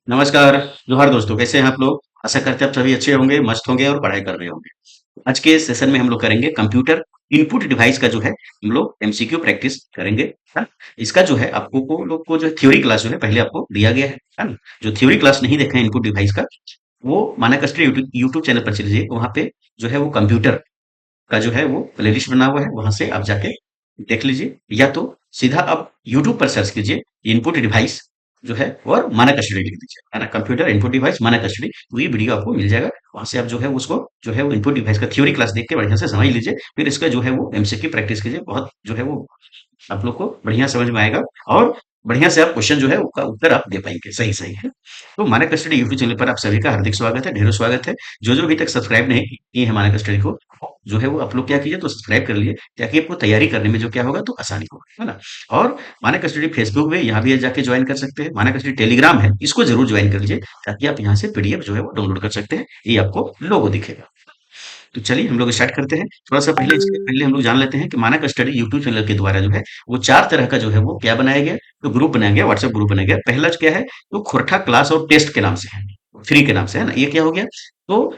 नमस्कार, जोहार दोस्तों, कैसे हैं आप लोग? आशा करते हैं आप सभी अच्छे होंगे, मस्त होंगे और पढ़ाई कर रहे होंगे। आज के सेशन में हम लोग करेंगे कंप्यूटर इनपुट डिवाइस का जो है हम लोग एमसीक्यू प्रैक्टिस करेंगे, है ना? इसका जो है आपको को लोग को जो है थ्योरी क्लास जो है पहले आपको दिया गया है ना? जो थ्योरी क्लास नहीं देखे हैं इनपुट डिवाइस का, वो मानक स्टडी यूट्यूब चैनल पर चले जाइए, वहाँ पे जो है वो कंप्यूटर का जो है वो प्लेलिस्ट बना हुआ है, वहाँ से आप जाके देख लीजिए या तो सीधा आप यूट्यूब पर सर्च कीजिए इनपुट डिवाइस जो है और मानक स्टडी लिख दीजिए, है ना? कंप्यूटर इनपुट डिवाइस मानक स्टडी, तो ये वीडियो आपको मिल जाएगा। वहाँ से आप जो है उसको जो है वो इनपुट डिवाइस का थ्योरी क्लास देख के बढ़िया से समझ लीजिए, फिर इसका जो है वो एमसीक्यू प्रैक्टिस कीजिए। बहुत जो है वो आप लोग को बढ़िया समझ में आएगा और बढ़िया से आप क्वेश्चन जो है उसका उत्तर आप दे पाएंगे सही सही है। तो मानक कस्टडी यूट्यूब चैनल पर आप सभी का हार्दिक स्वागत है, ढेरों स्वागत है। जो अभी तक सब्सक्राइब नहीं किए हैं मानक कस्टडी को, जो है वो आप लोग क्या कीजिए तो सब्सक्राइब कर लिए, ताकि आपको तैयारी करने में जो क्या होगा तो आसानी होगा, है ना? और मानक कस्टडी फेसबुक में यहाँ भी जाके ज्वाइन कर सकते हैं। मानक कस्टडी टेलीग्राम है, इसको जरूर ज्वाइन कर लीजिए, ताकि आप यहाँ से पीडीएफ जो है वो डाउनलोड कर सकते हैं। ये आपको लोगो दिखेगा। तो चलिए हम लोग स्टार्ट करते हैं। थोड़ा-सा पहले इसके पहले हम लोग जान लेते हैं कि मानक स्टडी यूट्यूब चैनल के द्वारा जो है, वो 4 तरह का जो है वो क्या बनाया गया, तो ग्रुप बनाया गया, व्हाट्सएप ग्रुप बनाया गया। पहला क्या है, तो खोरठा क्लास और टेस्ट के नाम से है, फ्री के नाम से, है ना? ये क्या हो गया? तो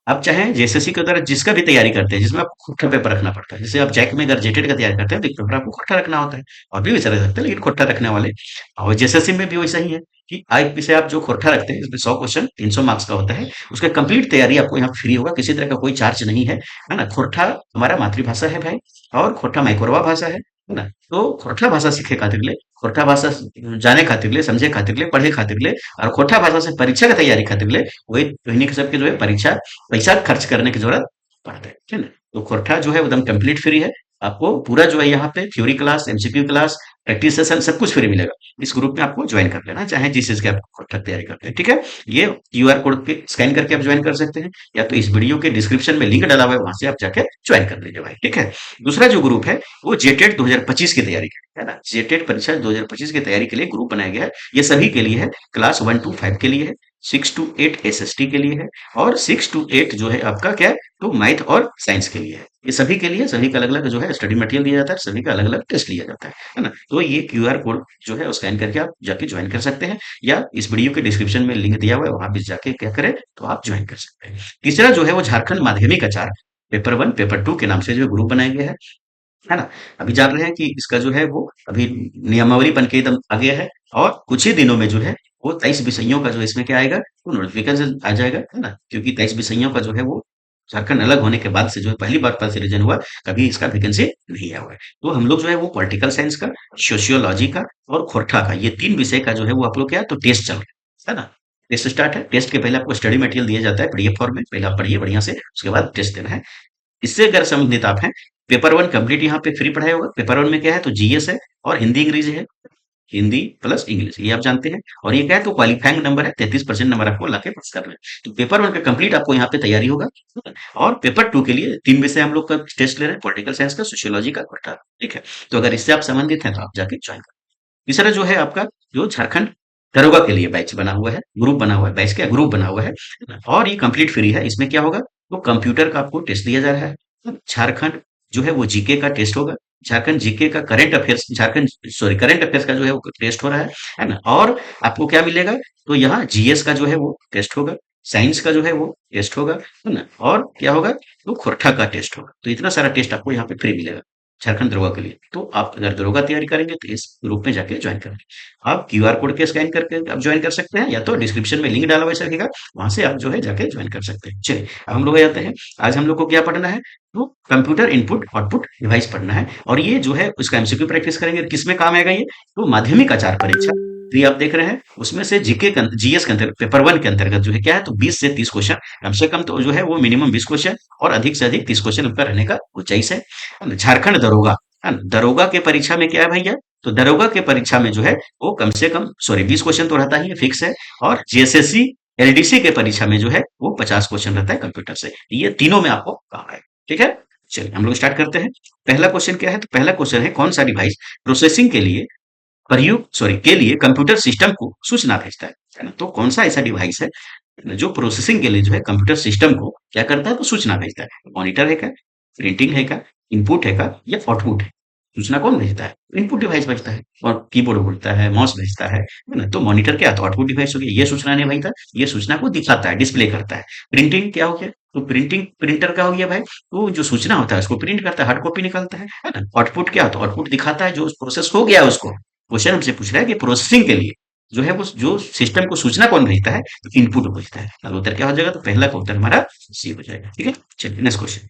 आप चाहें जेएसएससी के द्वारा जिसका भी तैयारी करते हैं, जिसमें आपको खोट्टा पेपर रखना पड़ता है। जैसे आप जैक में अगर जेटेड का तैयारी करते हैं, तो एक पेपर आपको खोट्टा रखना होता है, और भी वैसा रख सकते हैं, लेकिन खोट्टा रखने वाले। और जेएसएससी में भी वैसा ही है कि आईपी से आप जो खोट्टा रखते हैं, इसमें 100 क्वेश्चन 300 मार्क्स का होता है। उसका कंप्लीट तैयारी आपको यहाँ फ्री होगा, किसी तरह का कोई चार्ज नहीं है ना? खोरठा हमारा मातृभाषा है भाई, और खोरठा माइक्रोवा भाषा है ना? तो खोरठा भाषा सीखे खातिर ले, खोरठा भाषा जाने खातिर ले, समझे खातिर ले, पढ़े खातिर ले, और खोरठा भाषा से परीक्षा की तैयारी खातिर ले, वही कहने के सबके जो है परीक्षा पैसा खर्च करने की जरूरत पड़ता है, ठीक है ना? तो खोरठा जो है एकदम कंप्लीट फ्री है। आपको पूरा जो है यहाँ पे theory class, MCQ class, practice session सब कुछ फ्री मिलेगा। इस ग्रुप में आपको ज्वाइन कर लेना है, चाहे जिस चीज की आप खोरठा की तैयारी करते हैं, ठीक है? ये क्यूआर कोड पे स्कैन करके आप ज्वाइन कर सकते हैं, या तो इस वीडियो के डिस्क्रिप्शन में लिंक डाला हुआ है, वहां से आप जाके ज्वाइन कर लीजिए भाई, ठीक है? दूसरा जो ग्रुप है वो जेटेड 2025 की तैयारी है ना? जेटेड परीक्षा 2025 की तैयारी के लिए ग्रुप बनाया गया है। ये सभी के लिए है, क्लास 1 to 5 के लिए है, 6 to 8 एसएसटी के लिए है, और 6 to 8 जो है आपका क्या है, तो मैथ और साइंस के लिए है। ये सभी के लिए, सभी का अलग अलग जो है स्टडी मटेरियल दिया जाता है, सभी का अलग अलग टेस्ट लिया जाता है ना? तो ये क्यूआर कोड जो है स्कैन करके आप जाके ज्वाइन कर सकते हैं, या इस वीडियो के डिस्क्रिप्शन में लिंक दिया हुआ है, वहां पे जाके क्या करें तो आप ज्वाइन कर सकते हैं। तीसरा जो है वो झारखंड माध्यमिक आचार पेपर 1 पेपर 2 के नाम से जो ग्रुप बनाया गया है ना? अभी जान रहे हैं कि इसका जो है वो अभी नियमावली बन के एकदम आ गया है, और कुछ ही दिनों में जो है वो 23 विषयों का जो इसमें क्या आएगा, वो नोटिफिकेशन आ जाएगा, है ना? क्योंकि 23 विषयों का जो है वो झारखंड अलग होने के बाद से जो है पहली बार फर्स्ट रिवीजन हुआ, कभी इसका वैकेंसी नहीं आया हुआ है। तो हम लोग जो है वो पॉलिटिकल साइंस का, सोशियोलॉजी का और खोरठा का, ये 3 विषय का जो है वो आप लोग क्या है तो टेस्ट चल रहा है ना? टेस्ट स्टार्ट है। टेस्ट के पहले आपको स्टडी मटेरियल दिया जाता है पीडीएफ फॉर्म में, पहले आप पढ़िए बढ़िया से, उसके बाद टेस्ट देना है। इससे अगर संबंधित आप हैं, पेपर वन कंप्लीट यहाँ पे फ्री पढ़ाया होगा। पेपर वन में क्या है तो जीएस है और हिंदी इंग्लिश है, हिंदी प्लस इंग्लिश, ये आप जानते हैं। और ये क्या है तो क्वालिफाइंग नंबर है, 33% नंबर आपको लाके पास करना है। तो पेपर वन का कंप्लीट आपको यहाँ पे तैयारी होगा। और पेपर टू के लिए 3 विषय हम लोग का टेस्ट ले रहे हैं, पॉलिटिकल साइंस का, सोशियोलॉजी का, कोटा, ठीक है? तो अगर इससे आप संबंधित हैं तो आप जाके ज्वाइन करें। तीसरा जो है आपका, जो झारखंड दरोगा के लिए बैच बना हुआ है, ग्रुप बना हुआ है, बैच क्या ग्रुप बना हुआ है ना? और ये कंप्लीट फ्री है। इसमें क्या होगा, तो कंप्यूटर का आपको टेस्ट दिया जा रहा है। झारखंड जो है वो जीके का टेस्ट होगा, झारखंड जीके का current affairs, Jharkhand sorry current affairs का जो है वो टेस्ट हो रहा है ना? और आपको क्या मिलेगा, तो यहाँ जीएस का जो है वो टेस्ट होगा, साइंस का जो है वो टेस्ट होगा, है ना? और क्या होगा, तो खोरठा का टेस्ट होगा। तो इतना सारा टेस्ट आपको यहाँ पे फ्री मिलेगा झारखंड दरोगा के लिए। तो आप अगर दरोगा तैयारी करेंगे तो इस ग्रुप में जाके ज्वाइन करें। आप क्यूआर कोड के स्कैन करके आप ज्वाइन कर सकते हैं, या तो डिस्क्रिप्शन में लिंक डाला हुआ रहेगा, वहां से आप जो है जाके ज्वाइन कर सकते हैं। चलिए अब हम लोग आ जाते हैं। आज हम लोग को क्या पढ़ना है, तो कंप्यूटर इनपुट आउटपुट डिवाइस पढ़ना है, और ये जो है उसका एमसीक्यू प्रैक्टिस करेंगे। किसमें काम आएगा ये, तो माध्यमिक आचार परीक्षा, तो ये आप देख रहे हैं उसमें से जीके जीएस के अंतर्गत पेपर वन के अंतर्गत जो है क्या है तो 20 से 30 क्वेश्चन, कम से कम तो जो है वो मिनिमम 20 क्वेश्चन, और अधिक से अधिक 30 क्वेश्चन उनका रहने का गुंजाइश है। झारखंड दरोगा, है ना? दरोगा के परीक्षा में क्या है भैया, तो दरोगा के परीक्षा में जो है वो कम से कम सॉरी 20 क्वेश्चन तो रहता ही है, फिक्स है। और जेएसएससी एलडीसी के परीक्षा में जो है वो 50 क्वेश्चन रहता है कंप्यूटर से। ये तीनों में आपको काम है, ठीक है? चलिए हम लोग स्टार्ट करते हैं। पहला क्वेश्चन क्या है, तो पहला क्वेश्चन है कौन सा डिवाइस प्रोसेसिंग के लिए प्रयुक्त सॉरी के लिए कंप्यूटर सिस्टम को सूचना भेजता है ना? तो कौन सा ऐसा डिवाइस है जो प्रोसेसिंग के लिए जो है कंप्यूटर सिस्टम को क्या करता है तो सूचना भेजता है? मॉनिटर है क्या, प्रिंटिंग है क्या, इनपुट है क्या, या आउटपुट है? सूचना कौन भेजता है? इनपुट डिवाइस भेजता है। और कीबोर्ड बोलता है, माउस भेजता है ना? तो मॉनिटर क्या है? तो आउटपुट डिवाइस हो गया। ये सूचना नहीं भेजता, ये सूचना को दिखाता है, डिस्प्ले करता है। प्रिंटिंग क्या हो गया? तो प्रिंटिंग प्रिंटर का हो गया भाई, तो जो सूचना होता है उसको प्रिंट करता है, हार्ड कॉपी निकालता है ना? आउटपुट क्या होता है? आउटपुट दिखाता है जो प्रोसेस हो गया है उसको। क्वेश्चन हमसे पूछ रहा है कि प्रोसेसिंग के लिए जो है वो जो सिस्टम को सूचना कौन भेजता है? तो इनपुट भेजता है। अब उत्तर क्या हो जाएगा? तो पहला का उत्तर हमारा सी हो जाएगा। ठीक है, चलिए नेक्स्ट क्वेश्चन।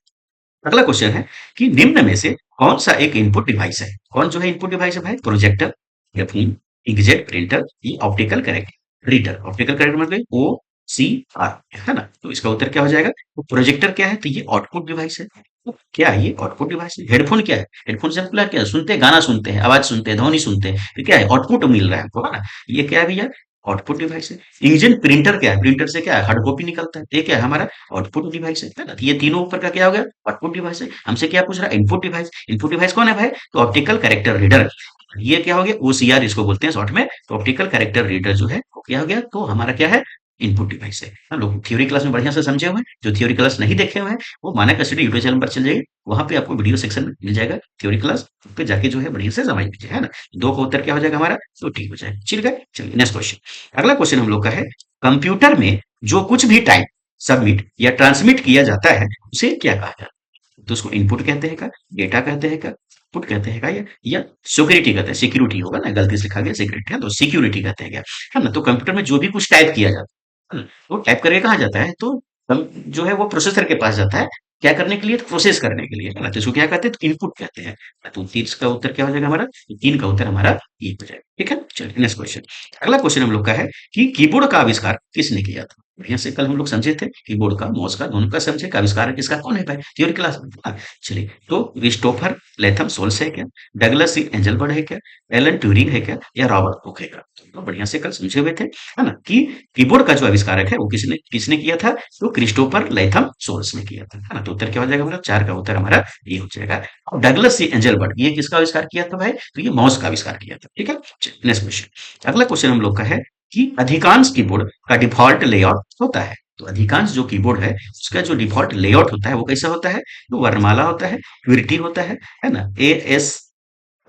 अगला क्वेश्चन है कि निम्न में से कौन सा एक इनपुट डिवाइस है? कौन जो है इनपुट डिवाइस है भाई? प्रोजेक्टर, एफईएम, इंकजेट प्रिंटर, ये optical correct reader. Optical correct मतलब ओ सी आर, है ना? तो इसका उत्तर क्या हो जाएगा? तो प्रोजेक्टर क्या है? तो ये आउटपुट डिवाइस है। तो क्या है ये? आउटपुट डिवाइस है। हेडफोन क्या है? हेडफोन से मतलब क्या है? सुनते हैं, गाना सुनते हैं, आवाज सुनते हैं, ध्वनि सुनते हैं, तो क्या है? आउटपुट मिल रहा है हमको, है ना? ये क्या है भैया? आउटपुट डिवाइस है। इंजन प्रिंटर क्या है? प्रिंटर से क्या है? हार्ड कॉपी निकलता है, तो ये क्या है? हमारा आउटपुट डिवाइस है ना? तो ये तीनों ऊपर का क्या हो गया? आउटपुट डिवाइस है। हमसे क्या पूछ रहा है? Input device. इनपुट डिवाइस कौन है भाई? तो ऑप्टिकल कैरेक्टर रीडर। ये क्या हो गया? ओसीआर इसको बोलते हैं शॉर्ट में। तो ऑप्टिकल कैरेक्टर रीडर जो है वो क्या हो गया? तो हमारा क्या है? इनपुट डिवाइस है। हम लोग थ्योरी क्लास में बढ़िया से समझे हुए हैं। जो थ्योरी क्लास नहीं देखे हुए हैं वो मानक स्टडी यूट्यूब चैनल पर चल जाइए, वहां पे आपको वीडियो सेक्शन में मिल जाएगा थ्योरी क्लास, उस पे जाके जो है बढ़िया से समझ लीजिए, है ना? दो का उत्तर क्या हो जाएगा हमारा? तो ठीक हो जाएगा। ठीक है, चलिए नेक्स्ट क्वेश्चन। अगला क्वेश्चन हम लोग का है, कंप्यूटर में जो कुछ भी टाइप, सबमिट या ट्रांसमिट किया जाता है उसे क्या कहा जाता है? तो उसको इनपुट कहते हैं का, डेटा कहते हैं का, पुट कहते हैं का, या सिक्योरिटी कहते हैं? सिक्योरिटी होगा ना, गलती से लिखा गया सिक्योरिटी है तो सिक्योरिटी कहते हैं क्या, है ना? तो कंप्यूटर में जो भी कुछ टाइप किया जाता है ना, वो टाइप करके कहाँ जाता है? तो जो है वो प्रोसेसर के पास जाता है। क्या करने के लिए? तो प्रोसेस करने के लिए, है ना? तो इसको क्या कहते हैं? तो इनपुट कहते हैं। तो तीन का उत्तर क्या हो जाएगा हमारा? तीन का उत्तर हमारा ये हो जाएगा। ठीक है, चलिए नेक्स्ट क्वेश्चन। अगला क्वेश्चन हम लोग का है कि कीबोर्ड का आविष्कार किसने किया था? बढ़िया से कल हम लोग समझे थे कीबोर्ड का, माउस का, दोनों का समझे का आविष्कार किसका कौन है भाई? थ्योरी क्लास में। हाँ, चलिए तो क्रिस्टोफर लेथम सोल्स है क्या, डगलस सी एंजलबर्ट है क्या, एलन ट्यूरिंग है क्या, या रॉबर्ट हुक है क्या? तो बढ़िया से कल समझे हुए थे, है ना? कि कीबोर्ड का जो आविष्कारक है वो किसने किसने किया था? तो क्रिस्टोफर लेथम सोल्स ने किया था, है ना? तो उत्तर क्या हो जाएगा हमारा? चार का उत्तर हमारा ये हो जाएगा। और डगलस सी एंजलबर्ट ये किसका आविष्कार किया था भाई? तो ये माउस का आविष्कार किया था। ठीक है, नेक्स्ट क्वेश्चन। अगला क्वेश्चन हम लोग का है कि अधिकांश कीबोर्ड का डिफॉल्ट लेआउट होता है। तो अधिकांश जो कीबोर्ड है उसका जो डिफॉल्ट लेआउट होता है वो कैसा होता है? तो वर्णमाला होता है, क्विर्टी होता है ना?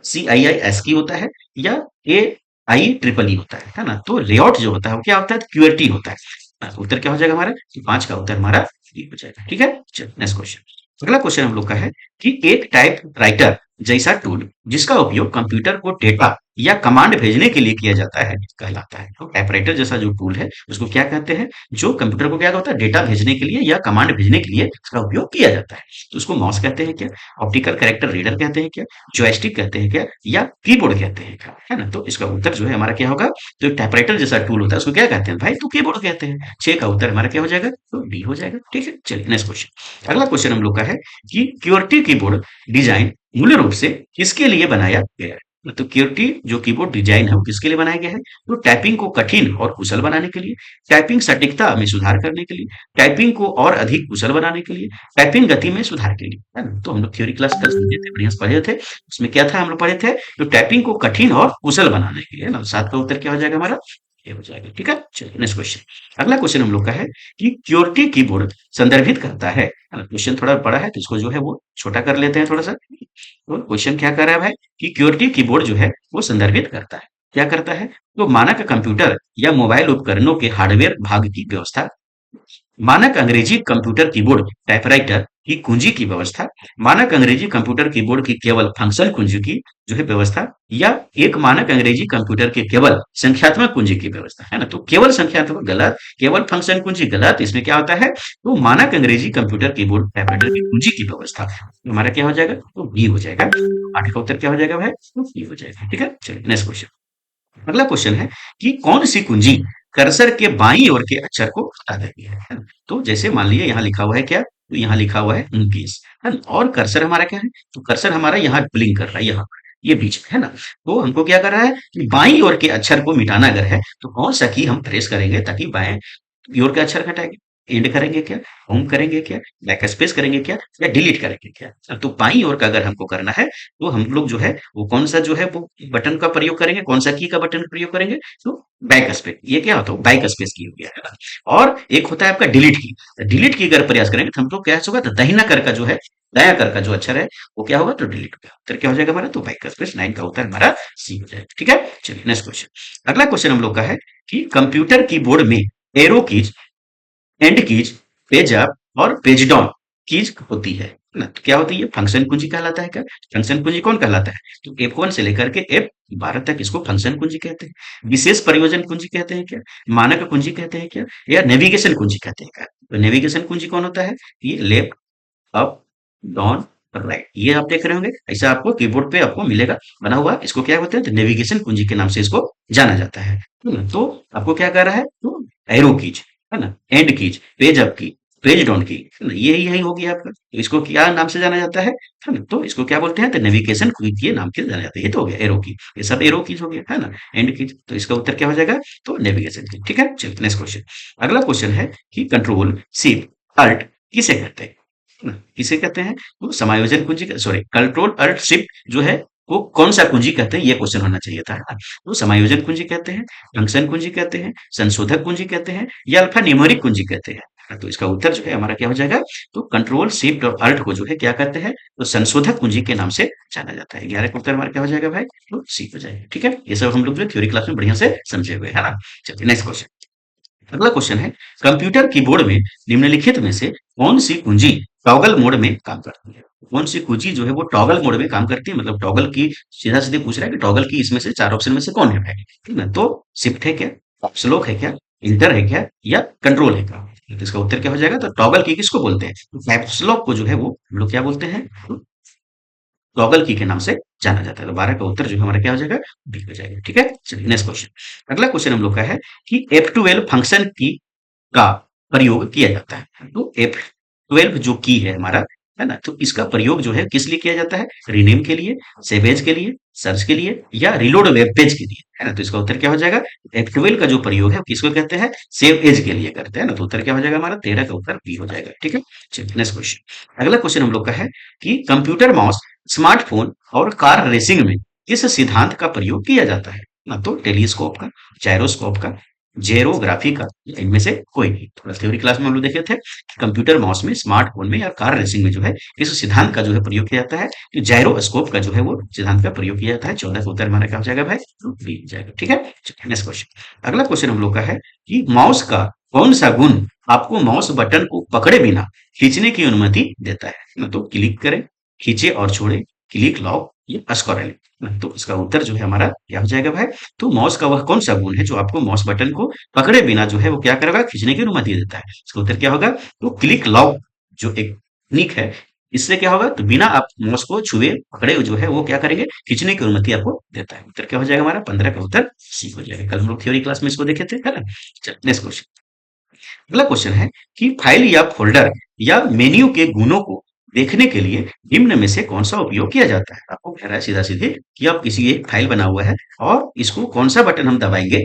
ASCII होता है, या AIEEE होता है ना? तो लेआउट जो होता है वो क्या होता है? क्यूआरटी होता है। तो उत्तर क्या हो जाएगा हमारा? तो पांच का उत्तर हमारा ये हो जाएगा। ठीक है, चलो नेक्स्ट क्वेश्चन। अगला क्वेश्चन हम लोग का है कि एक टाइप राइटर जैसा टूल जिसका उपयोग कंप्यूटर को डेटा या कमांड भेजने के लिए किया जाता है कहलाता है। तो टाइपराइटर जैसा जो टूल है उसको क्या कहते हैं? जो कंप्यूटर को क्या होता है? डेटा भेजने के लिए या कमांड भेजने के लिए इसका उपयोग किया जाता है। तो उसको माउस कहते हैं क्या, ऑप्टिकल कैरेक्टर रीडर कहते हैं क्या, जॉयस्टिक कहते हैं क्या, या कीबोर्ड कहते हैं क्या, है ना? तो इसका उत्तर जो है हमारा क्या होगा? तो टाइपराइटर जैसा टूल होता है उसको क्या कहते हैं भाई? तो कीबोर्ड कहते हैं। छह का उत्तर हमारा क्या हो जाएगा? तो डी हो जाएगा। ठीक है, चलिए नेक्स्ट क्वेश्चन। अगला क्वेश्चन हम लोग का है कि क्यूआरटी कीबोर्ड डिजाइन मूल रूप से किसके लिए बनाया गया है? तो क्यूआरटी जो कीबोर्ड डिजाइन है वो किसके लिए बनाया गया है? तो टाइपिंग को कठिन और कुशल बनाने के लिए, टाइपिंग सटीकता में सुधार करने के लिए, टाइपिंग को और अधिक कुशल बनाने के लिए, टाइपिंग गति में सुधार के लिए, है ना? तो हम लोग थ्योरी क्लास कर समझे थे, बढ़िया से पढ़े थे। उसमें क्या था हम लोग पढ़े थे? तो टाइपिंग को कठिन और कुशल बनाने के लिए, है ना? सात का उत्तर क्या हो जाएगा हमारा? ये हो जाएगा। ठीक है, चलिए नेक्स्ट क्वेश्चन। अगला क्वेश्चन हम लोग का है कि क्यूआरटी कीबोर्ड संदर्भित करता है ना? क्वेश्चन थोड़ा बड़ा है तो इसको जो है वो छोटा कर लेते हैं थोड़ा सा। तो क्वेश्चन क्या कर रहा है भाई कि क्यूआरटी कीबोर्ड जो है वो संदर्भित करता है, क्या करता है? तो मानक कंप्यूटर या मोबाइल उपकरणों के हार्डवेयर भाग की व्यवस्था, मानक अंग्रेजी कंप्यूटर कीबोर्ड टाइपराइटर की कुंजी की व्यवस्था, मानक अंग्रेजी कंप्यूटर कीबोर्ड की केवल फंक्शन कुंजी की जो है व्यवस्था, या एक मानक अंग्रेजी कंप्यूटर के केवल संख्यात्मक कुंजी की व्यवस्था, है ना? तो केवल संख्यात्मक गलत, केवल फंक्शन कुंजी गलत। इसमें क्या होता है? तो मानक अंग्रेजी कंप्यूटर कीबोर्ड टाइपराइटर की कुंजी की व्यवस्था, तो हमारा क्या हो जाएगा? तो बी हो जाएगा। आठ का उत्तर क्या हो जाएगा भाई? तो बी हो जाएगा। ठीक है, चलिए नेक्स्ट क्वेश्चन। अगला क्वेश्चन है कि कौन सी कुंजी कर्सर के बाईं ओर के अक्षर को हटा देती है ना? तो जैसे मान लीजिए यहाँ लिखा हुआ है क्या? तो यहाँ लिखा हुआ है 29, है ना? और कर्सर हमारा क्या है? तो कर्सर हमारा यहाँ ब्लिंक कर रहा है, यहाँ पर, ये बीच में, है ना? तो हमको क्या कर रहा है कि बाईं ओर के अक्षर को मिटाना अगर है तो कौन सा की हम प्रेस करेंगे ताकि बाएं योर के अक्षर हटाएंगे? एंड करेंगे क्या, होम करेंगे क्या, बैक स्पेस करेंगे क्या, या डिलीट करेंगे क्या? तो बाईं ओर का अगर हमको करना है तो हम लोग जो है वो कौन सा जो है वो बटन का प्रयोग करेंगे, कौन सा की का बटन का प्रयोग करेंगे? तो बैक स्पेस, ये क्या होता है, बैक स्पेस की हो गया है ना। और एक होता है आपका डिलीट की। डिलीट की अगर प्रयास करेंगे तो हम लोग क्या होगा, तो दाहिना कर का जो है, दाया कर का जो अक्षर है वो क्या होगा, तो डिलीट होगा। फिर क्या हो जाएगा हमारा, तो बैक स्पेस 9 का उत्तर हमारा सी हो जाएगा। ठीक है, चलिए नेक्स्ट क्वेश्चन। अगला क्वेश्चन हम लोग का है कि कंप्यूटर कीबोर्ड में arrow keys, and keys, page up और पेज डाउन कीज होती है ना। तो क्या होती है, फंक्शन कुंजी कहलाता है क्या। फंक्शन कुंजी कौन कहलाता है, तो F1 से लेकर के F12 तक इसको फंक्शन कुंजी कहते हैं। विशेष प्रयोजन कुंजी कहते हैं क्या, मानक कुंजी कहते हैं क्या, या नेविगेशन कुंजी कहते हैं क्या। तो नेविगेशन कुंजी कौन होता है, ये लेफ्ट, अप, डाउन, राइट, ये आप देख रहे होंगे, ऐसा आपको कीबोर्ड पे आपको मिलेगा बना हुआ। इसको क्या बोलते हैं, तो नेविगेशन कुंजी के नाम से इसको जाना जाता है ना। तो आपको क्या कर रहा है, तो एरो कीज है ना, एंड कीज, पेज अप की, पेज डाउन की, है ना, ये यही हो गया आपका। तो इसको क्या नाम से जाना जाता है ना, तो इसको क्या बोलते हैं, तो नेविगेशन की के नाम से जाना जाता है। ये तो हो गया एरो की, ये सब एरो कीज हो गया है ना, एंड कीज, तो इसका उत्तर क्या हो जाएगा, तो नेविगेशन की। ठीक है, चलिए नेक्स्ट क्वेश्चन। अगला क्वेश्चन है कि कंट्रोल शिफ्ट अल्ट किसे कहते हैं, है ना? किसे कहते हैं, तो समायोजन कुंजी, सॉरी, कंट्रोल अल्ट शिफ्ट जो है वो कौन सा कुंजी कहते हैं, ये क्वेश्चन होना चाहिए था, है ना। तो समायोजन कुंजी कहते हैं, फंक्शन कुंजी कहते हैं, संशोधक कुंजी कहते हैं, या अल्फा न्यूमेरिक कुंजी कहते हैं। तो इसका उत्तर जो है हमारा क्या हो जाएगा, तो कंट्रोल शिफ्ट और अल्ट को जो है क्या कहते हैं, तो संशोधक कुंजी के नाम से जाना जाता है। 11 का उत्तर हमारा क्या हो जाएगा भाई, तो सी हो जाएगा। ठीक है, ये सब हम लोग जो थ्योरी क्लास में बढ़िया से समझे हुए है ना। चलिए नेक्स्ट क्वेश्चन। अगला क्वेश्चन है, कंप्यूटर कीबोर्ड में निम्नलिखित में से कौन सी कुंजी टॉगल मोड में काम करती है। कौन सी कुंजी जो है वो टॉगल मोड में काम करती है, मतलब टॉगल की, सीधा सीधे पूछ रहा है कि टॉगल की इसमें से चार ऑप्शन में से कौन है भाई। ठीक है, तो शिफ्ट है क्या, स्लोक है क्या, इंटर है क्या, या कंट्रोल है क्या। तो इसका उत्तर क्या हो जाएगा, तो टॉगल की किसको बोलते हैं, तो कैप्स लॉक को जो है वो हम लोग क्या बोलते हैं, टॉगल की के नाम से जाना जाता है। तो 12 का उत्तर जो है हमारा क्या हो जाएगा, डी हो जाएगा। ठीक है, चलिए नेक्स्ट क्वेश्चन। अगला क्वेश्चन हम लोग का है कि F12 फंक्शन की का प्रयोग किया जाता है। तो F12 जो की है हमारा, है ना, तो इसका प्रयोग जो है किस लिए किया जाता है, रीनेम के लिए, सेव एज के लिए, सर्च के लिए, या रिलोड वेब पेज के लिए, है ना। तो इसका उत्तर क्या हो जाएगा, F12 का जो प्रयोग है किसको कहते हैं, सेव एज के लिए करते हैं ना। तो उत्तर क्या हो जाएगा हमारा, 13 का उत्तर बी हो जाएगा। ठीक है, चलिए नेक्स्ट क्वेश्चन। अगला क्वेश्चन हम लोग का है कि कंप्यूटर माउस, स्मार्टफोन और कार रेसिंग में किस सिद्धांत का प्रयोग किया जाता है ना। तो टेलीस्कोप का, जायरोस्कोप का, जेरोग्राफी का, या इनमें से कोई नहीं। थोड़ा थ्योरी क्लास में हम लोग देखे थे कि कंप्यूटर माउस में, स्मार्टफोन में या कार रेसिंग में जो है इस सिद्धांत का जो है प्रयोग किया जाता है, तो जायरोस्कोप का जो है वो सिद्धांत का प्रयोग किया जाता है। 14 का उत्तर हमारा क्या हो जाएगा भाई, तो बी हो जाएगा। ठीक है, नेक्स्ट क्वेश्चन। अगला क्वेश्चन हम लोग का है कि माउस का कौन सा गुण आपको माउस बटन को पकड़े बिना खींचने की अनुमति देता है ना। तो क्लिक करें, खींचे और छोड़े, क्लिक लॉक, या स्क्रॉल। तो इसका उत्तर जो है हमारा क्या हो जाएगा भाई, तो माउस का वह कौन सा गुण है जो आपको माउस बटन को पकड़े बिना जो है वो क्या करेगा, खींचने की अनुमति देता है। इसका उत्तर क्या होगा, तो क्लिक लॉक जो एक टेक्निक है, इससे क्या होगा, तो बिना आप माउस को छुए पकड़े जो है वो क्या करेंगे, खींचने की अनुमति आपको देता है। उत्तर क्या हो जाएगा हमारा, 15 का उत्तर सी हो जाएगा। कल हम लोग थ्योरी क्लास में इसको देखे थे, है ना। चलिए नेक्स्ट क्वेश्चन। अगला क्वेश्चन है कि फाइल या फोल्डर या मेन्यू के गुणों को देखने के लिए निम्न में से कौन सा उपयोग किया जाता है। आपको कह रहा है सीधा सीधे कि आप किसी एक फाइल बना हुआ है और इसको कौन सा बटन हम दबाएंगे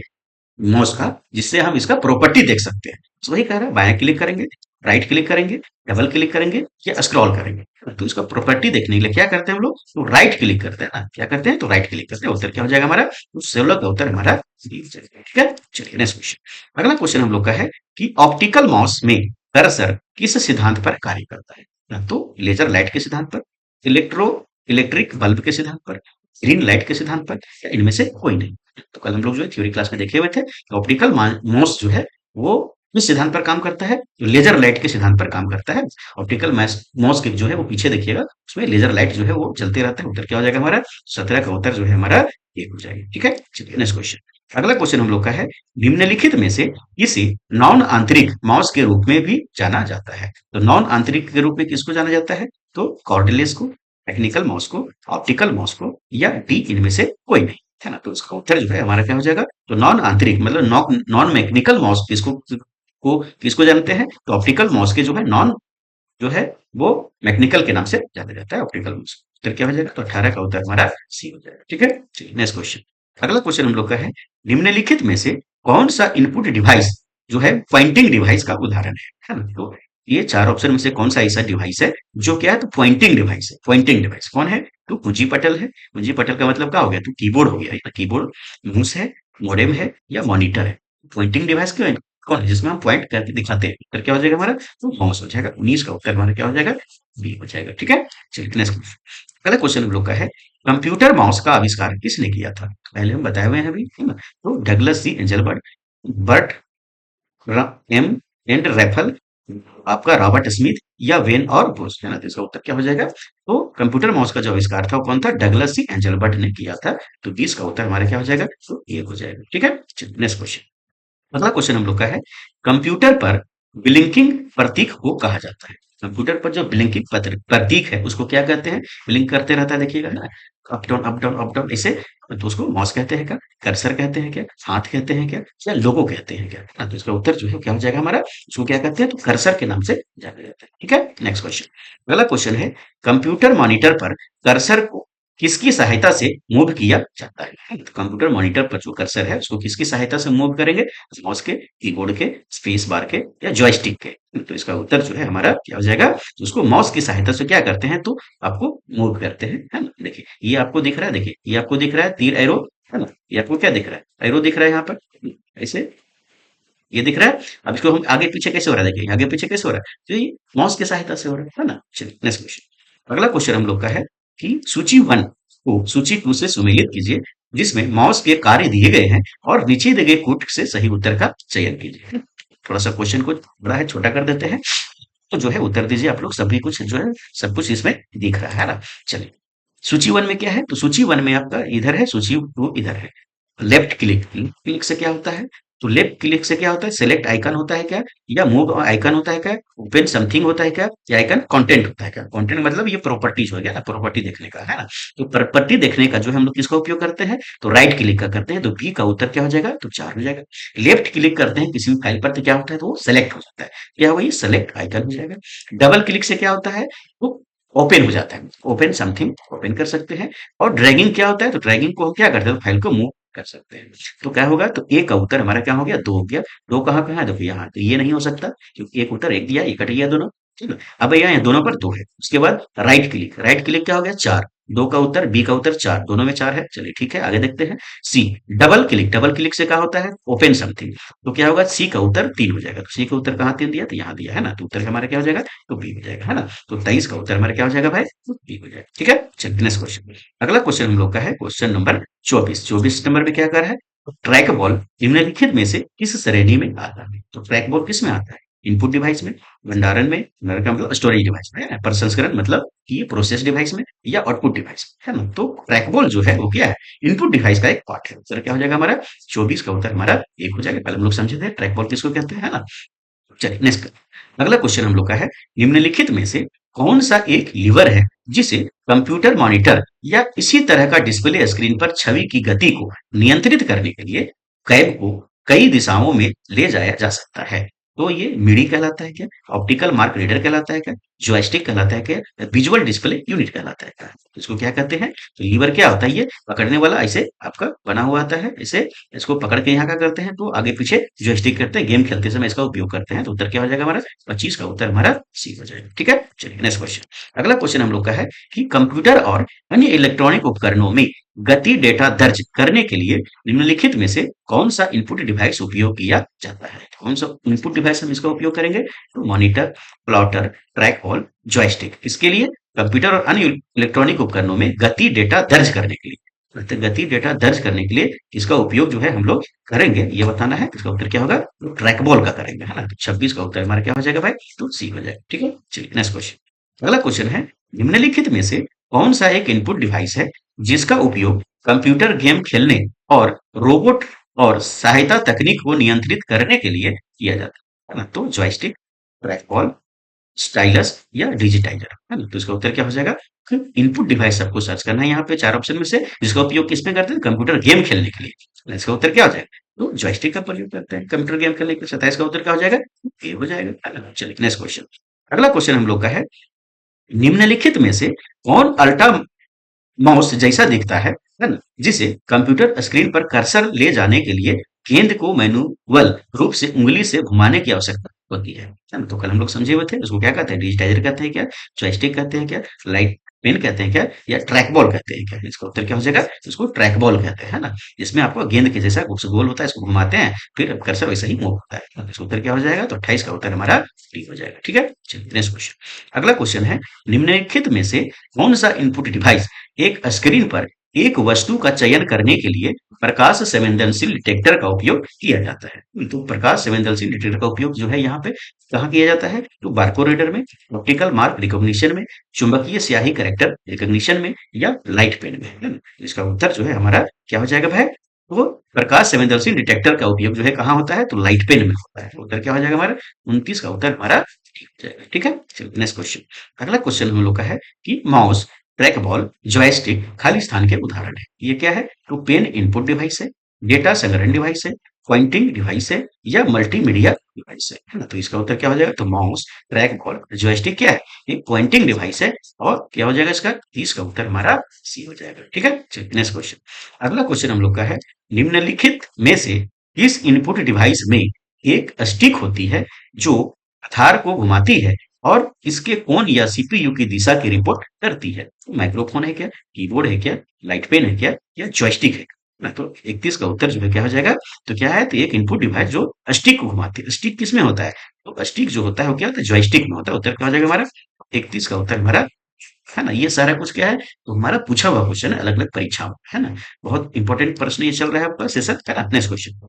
माउस का, जिससे हम इसका प्रॉपर्टी देख सकते हैं। तो वही कह रहा है, बायां क्लिक करेंगे, राइट क्लिक करेंगे, डबल क्लिक करेंगे, या स्क्रॉल करेंगे। तो इसका प्रॉपर्टी देखने के लिए क्या करते हैं हम लोग, तो राइट क्लिक करते हैं ना। क्या करते हैं, तो राइट क्लिक करते हैं। उत्तर क्या हो जाएगा हमारा, तो 16 का उत्तर हमारा डी हो जाएगा। ठीक है, चलिए नेक्स्ट क्वेश्चन। अगला क्वेश्चन हम लोग का है कि ऑप्टिकल माउस में कर्सर किस सिद्धांत पर कार्य करता है ना। तो लेजर लाइट के सिद्धांत पर, इलेक्ट्रो इलेक्ट्रिक बल्ब के सिद्धांत पर, ग्रीन लाइट के सिद्धांत पर, या इनमें से कोई नहीं। तो कल हम लोग जो है थ्योरी क्लास में देखे हुए थे कि ऑप्टिकल माउस जो है वो किस सिद्धांत पर काम करता है, तो लेजर लाइट के सिद्धांत पर काम करता है। ऑप्टिकल माउस के जो है वो पीछे देखिएगा, उसमें लेजर लाइट जो है वो चलते रहता है। उत्तर क्या हो जाएगा हमारा, 17 का उत्तर जो है हमारा एक हो जाएगा। ठीक है, चलिए नेक्स्ट क्वेश्चन। अगला क्वेश्चन हम लोग का है, निम्नलिखित में से किसी नॉन आंतरिक माउस के रूप में भी जाना जाता है। तो नॉन आंतरिक के रूप में किसको जाना जाता है, तो कॉर्डलेस को, टेक्निकल माउस को, ऑप्टिकल माउस को, या डी इनमें से कोई नहीं, है ना। तो इसका उत्तर जो है हमारा क्या हो जाएगा, तो नॉन आंतरिक मतलब नॉन मैकेनिकल माउस किसको जानते हैं, तो ऑप्टिकल माउस के जो है नॉन जो है वो मैकेनिकल के नाम से जाना जाता है, ऑप्टिकल माउस। उत्तर क्या हो जाएगा, तो 18 का उत्तर हमारा सी हो जाएगा। ठीक है, चलिए नेक्स्ट क्वेश्चन। अगला क्वेश्चन हम लोग का है, निम्नलिखित में से कौन सा इनपुट डिवाइस जो है पॉइंटिंग डिवाइस का उदाहरण है ना। तो ये चार ऑप्शन में से कौन सा ऐसा डिवाइस है जो क्या है, तो पॉइंटिंग डिवाइस है। पॉइंटिंग डिवाइस कौन है, तो कुंजी पटल है। कुंजी पटल का मतलब क्या हो गया, तो कीबोर्ड हो गया, कीबोर्ड। मूस है, मोडेम है या मॉनिटर है। पॉइंटिंग डिवाइस क्यों है, कौन है जिसमें हम पॉइंट करके दिखाते हैं, उत्तर क्या हो जाएगा हमारा, तो माउस हो जाएगा। 19 का उत्तर हमारा क्या हो जाएगा, बी हो जाएगा। ठीक है, चलिए नेक्स्ट क्वेश्चन। पहला क्वेश्चन हम लोग का है, कंप्यूटर माउस का आविष्कार किसने किया था। पहले हम बताए हुए हैं अभी, है ना। तो Douglas C Engelbart, Bert M and रेफल, आपका रॉबर्ट स्मिथ, या वेन और बुश, है ना। तो इसका उत्तर क्या हो जाएगा, तो कंप्यूटर माउस का जो आविष्कार था वो कौन था, डगलस सी एंजलबर्ट ने किया था। तो 20 का उत्तर हमारा क्या हो जाएगा, तो ए हो जाएगा। ठीक है, नेक्स्ट क्वेश्चन। अगला क्वेश्चन हम लोग का है, कंप्यूटर पर ब्लिंकिंग प्रतीक को कहा जाता है। कंप्यूटर पर जो ब्लिंकिंग प्रतीक है उसको क्या कहते हैं, ब्लिंक करते रहता है, देखिएगा ना, up down up down up down ऐसे। तो उसको माउस कहते हैं क्या, कर्सर कहते हैं क्या, हाथ कहते हैं क्या, या लोगो कहते हैं क्या। हाँ, तो इसका उत्तर जो है क्या हो जाएगा हमारा, उसको क्या कहते हैं, तो कर्सर के नाम से जाना जाता है। ठीक है, नेक्स्ट क्वेश्चन। अगला क्वेश्चन है, कंप्यूटर मॉनिटर पर कर्सर को किसकी सहायता से मूव किया जाता है। तो कंप्यूटर मॉनिटर पर जो कर्सर है उसको किसकी सहायता से मूव करेंगे, माउस के, कीबोर्ड के, स्पेस बार के, या जॉयस्टिक के। तो इसका उत्तर जो है हमारा क्या हो जाएगा, तो उसको माउस की सहायता से क्या करते हैं, तो आपको मूव करते हैं, है ना। देखिए ये आपको दिख रहा है, देखिए ये आपको दिख रहा है तीर एरो, है ना। ये आपको क्या दिख रहा है, एरो दिख रहा है यहाँ पर, ऐसे ये दिख रहा है। अब इसको हम आगे पीछे कैसे हो रहा है, देखिए आगे पीछे कैसे हो रहा है, तो ये माउस की सहायता से हो रहा है ना। चलिए नेक्स्ट क्वेश्चन। अगला क्वेश्चन हम लोग का है कि सूची 1 को सूची 2 से सुमेलित कीजिए, जिसमें माउस के कार्य दिए गए हैं और नीचे दिए गए कूट से सही उत्तर का चयन कीजिए। थोड़ा सा क्वेश्चन को बड़ा है, छोटा कर देते हैं, तो जो है उत्तर दीजिए आप लोग, सभी कुछ जो है सब कुछ इसमें दिख रहा है ना। चलिए सूची 1 में क्या है, तो सूची 1 में आपका इधर है, सूची 2 इधर है। लेफ्ट क्लिक, लेफ्ट क्लिक से क्या होता है, तो लेफ्ट क्लिक से क्या होता है, सेलेक्ट आइकन होता है क्या, या मूव आइकन होता है क्या, ओपन समथिंग होता है क्या, या आइकन कंटेंट होता है क्या। कंटेंट मतलब ये प्रॉपर्टीज हो गया ना, प्रॉपर्टी देखने का, है ना। तो प्रॉपर्टी देखने का जो है हम लोग किसका उपयोग करते हैं, तो राइट क्लिक का करते हैं। तो बी का उत्तर क्या हो जाएगा, तो 4 हो जाएगा। लेफ्ट क्लिक करते हैं किसी भी फाइल पर तो क्या होता है, तो वो सेलेक्ट हो जाता है, क्या हुआ, ये सेलेक्ट आइकन हो जाएगा। डबल क्लिक से क्या होता है, तो ओपन हो जाता है, ओपन समथिंग ओपन कर सकते हैं। और ड्रैगिंग क्या होता है, तो ड्रैगिंग को हम क्या करते हैं, तो फाइल को मूव कर सकते हैं। तो क्या होगा, तो ए का उत्तर हमारा क्या हो गया, 2 हो गया। 2 कहाँ कहाँ है, देखो यहाँ, तो ये नहीं हो सकता क्योंकि एक उत्तर एक दिया, ये कट गया दोनों। ठीक है, अब यहाँ दोनों पर 2 है। उसके बाद राइट क्लिक, राइट क्लिक क्या हो गया, 4। 2 का उत्तर, बी का उत्तर 4, दोनों में 4 है। चलिए ठीक है, आगे देखते हैं। सी, डबल क्लिक, डबल क्लिक से क्या होता है, ओपन समथिंग। तो क्या होगा, सी का उत्तर 3 हो जाएगा। तो सी का उत्तर कहाँ 3 दिया, तो यहाँ दिया है ना, तो उत्तर हमारा क्या हो जाएगा, तो बी हो जाएगा, है ना। तो 23 का उत्तर हमारा क्या हो जाएगा भाई, तो बी हो जाएगा। ठीक है, चलिए नेक्स्ट क्वेश्चन। अगला क्वेश्चन हम लोग का है क्वेश्चन नंबर 24। 24 नंबर में क्या कर है, ट्रैक बॉल निम्नलिखित में से किस श्रेणी में आता है। तो ट्रैक बॉल किस में आता है, इनपुट डिवाइस में, भंडारण में, भंडारण का मतलब स्टोरेज डिवाइस में, है ना, प्रसंस्करण मतलब कि ये प्रोसेस डिवाइस में, या आउटपुट डिवाइस में, है ना। तो ट्रैक बॉल जो है वो क्या है, इनपुट डिवाइस का एक पार्ट है। उत्तर क्या हो जाएगा हमारा, 24 का उत्तर हमारा एक हो जाएगा। पहले हम लोग समझे थे ट्रैक बॉल किसको कहते हैं, है ना। चलिए नेक्स्ट, अगला क्वेश्चन हम लोग का है, निम्नलिखित में से कौन सा एक लीवर है जिसे कंप्यूटर मॉनिटर या इसी तरह का डिस्प्ले स्क्रीन पर छवि की गति को नियंत्रित करने के लिए कैब को कई दिशाओं में ले जाया जा सकता है। तो ये मिडी कहलाता है क्या, ऑप्टिकल मार्क रीडर कहलाता है क्या, जॉयस्टिक कहलाता है क्या, विजुअल डिस्प्ले यूनिट कहलाता है क्या। तो इसको क्या कहते हैं, तो लीवर क्या होता है, ये पकड़ने वाला ऐसे आपका बना हुआ आता है, ऐसे इसको पकड़ के यहाँ क्या करते हैं, तो आगे पीछे जॉयस्टिक करते हैं, गेम खेलते समय इसका उपयोग करते हैं। तो उत्तर क्या हो जाएगा हमारा, 25 का उत्तर हमारा सी हो जाएगा। ठीक है, चलिए नेक्स्ट क्वेश्चन। अगला क्वेश्चन हम लोग का है कि कंप्यूटर और अन्य इलेक्ट्रॉनिक उपकरणों में गति डेटा दर्ज करने के लिए निम्नलिखित में से कौन सा इनपुट डिवाइस उपयोग किया जाता है। कौन सा इनपुट डिवाइस हम इसका उपयोग करेंगे, तो monitor, plotter, track ball, joystick. इसके लिए कंप्यूटर और अन्य इलेक्ट्रॉनिक उपकरणों में गति डेटा दर्ज करने के लिए, तो गति डेटा दर्ज करने के लिए इसका उपयोग जो है हम लोग करेंगे, ये बताना है। इसका उत्तर क्या होगा, तो ट्रैक बॉल का करेंगे, है ना। तो 26 का उत्तर हमारा क्या हो जाएगा भाई, तो सी हो जाएगा। ठीक है, चलिए नेक्स्ट क्वेश्चन। अगला क्वेश्चन है, निम्नलिखित में से कौन सा एक इनपुट डिवाइस है जिसका उपयोग कंप्यूटर गेम खेलने और रोबोट और सहायता तकनीक को नियंत्रित करने के लिए किया जाता है ना। तो जॉयस्टिक, ट्रैक बॉल, स्टाइलस, या डिजिटाइजर, है ना। तो इसका उत्तर क्या हो जाएगा, इनपुट डिवाइस आपको सर्च करना है यहाँ पे 4 ऑप्शन में से, जिसका उपयोग किसमें करते हैं, कंप्यूटर गेम खेलने के लिए। तो इसका उत्तर क्या हो जाएगा, तो जॉयस्टिक का प्रयोग करते हैं कंप्यूटर गेम खेलने के लिए। 27 का उत्तर क्या हो जाएगा, ए हो जाएगा, है ना। चलिए नेक्स्ट क्वेश्चन। अगला क्वेश्चन हम लोग का है, निम्नलिखित में से कौन अल्ट्रा माउस जैसा दिखता है ना, जिसे कंप्यूटर स्क्रीन पर कर्सर ले जाने के लिए गेंद को मैनुअल रूप से उंगली से घुमाने की आवश्यकता होती है ना। तो कल हम लोग समझे हुए थे, उसको क्या कहते हैं, डिजिटाइजर कहते हैं क्या, जॉयस्टिक कहते हैं क्या, लाइट पेन कहते हैं क्या, या ट्रैक बॉल कहते हैं क्या? इसका उत्तर क्या हो जाएगा? इसको ट्रैक बॉल कहते हैं, है ना? जिसमें आपको गेंद के जैसा कुछ गोल होता है, इसको घुमाते हैं, फिर कर्सर वैसे ही मूव होता है। इसका उत्तर क्या हो जाएगा? तो 28 का उत्तर हमारा डी हो जाएगा। ठीक है, चलिए नेक्स्ट क्वेश्चन। अगला क्वेश्चन है, निम्नलिखित में से कौन सा इनपुट डिवाइस एक स्क्रीन पर एक वस्तु का चयन करने के लिए प्रकाश संवेदनशील डिटेक्टर का उपयोग किया जाता है? तो प्रकाश संवेदनशील डिटेक्टर का उपयोग जो है यहाँ पे कहाँ किया जाता है? तो बारकोड रीडर में, ऑप्टिकल मार्क रिकॉग्निशन में, चुंबकीय स्याही कैरेक्टर रिकॉग्निशन में, या लाइट पेन में, है ना? इसका उत्तर जो है हमारा क्या हो जाएगा भाई? वो प्रकाश संवेदनशील डिटेक्टर का उपयोग जो है कहाँ होता है? तो लाइट पेन में होता है। उत्तर क्या हो जाएगा हमारा? 29 का उत्तर हमारा ठीक हो जाएगा। ठीक है, चलिए नेक्स्ट क्वेश्चन। अगला क्वेश्चन हम लोग का है कि माउस, ट्रैक बॉल, जॉयस्टिक खाली स्थान के उदाहरण है। ये क्या है? तो पेन इनपुट डिवाइस है, डेटा संग्रहण डिवाइस है, पॉइंटिंग डिवाइस है, या मल्टीमीडिया डिवाइस है ना? तो इसका उत्तर क्या हो जाएगा? तो माउस, ट्रैक बॉल, जॉयस्टिक क्या है? एक पॉइंटिंग डिवाइस है, और क्या हो जाएगा इसका? 30 का उत्तर हमारा सी हो जाएगा। ठीक है, चलिए नेक्स्ट क्वेश्चन। अगला क्वेश्चन हम लोग का है, निम्नलिखित में से किस इनपुट डिवाइस में एक स्टिक होती है जो आधार को घुमाती है और इसके कोण या सीपीयू की दिशा की रिपोर्ट करती है? तो माइक्रोफोन है क्या, कीबोर्ड है क्या, लाइट पेन है क्या, या जॉयस्टिक है? ना, तो 31 का उत्तर जो है क्या हो जाएगा? तो क्या है? तो एक इनपुट डिवाइस जो स्टिक को घुमाती है। स्टिक किस में होता है? तो स्टिक जो होता है वो क्या होता है? जॉयस्टिक में होता है। उत्तर क्या हो जाएगा हमारा? 31 का उत्तर हमारा, है ना? ये सारा कुछ क्या है? तो हमारा पूछा हुआ क्वेश्चन है अलग अलग परीक्षाओं में, है ना? बहुत इंपॉर्टेंट प्रश्न ये चल रहा है आपका सेशन का। नेक्स्ट क्वेश्चन,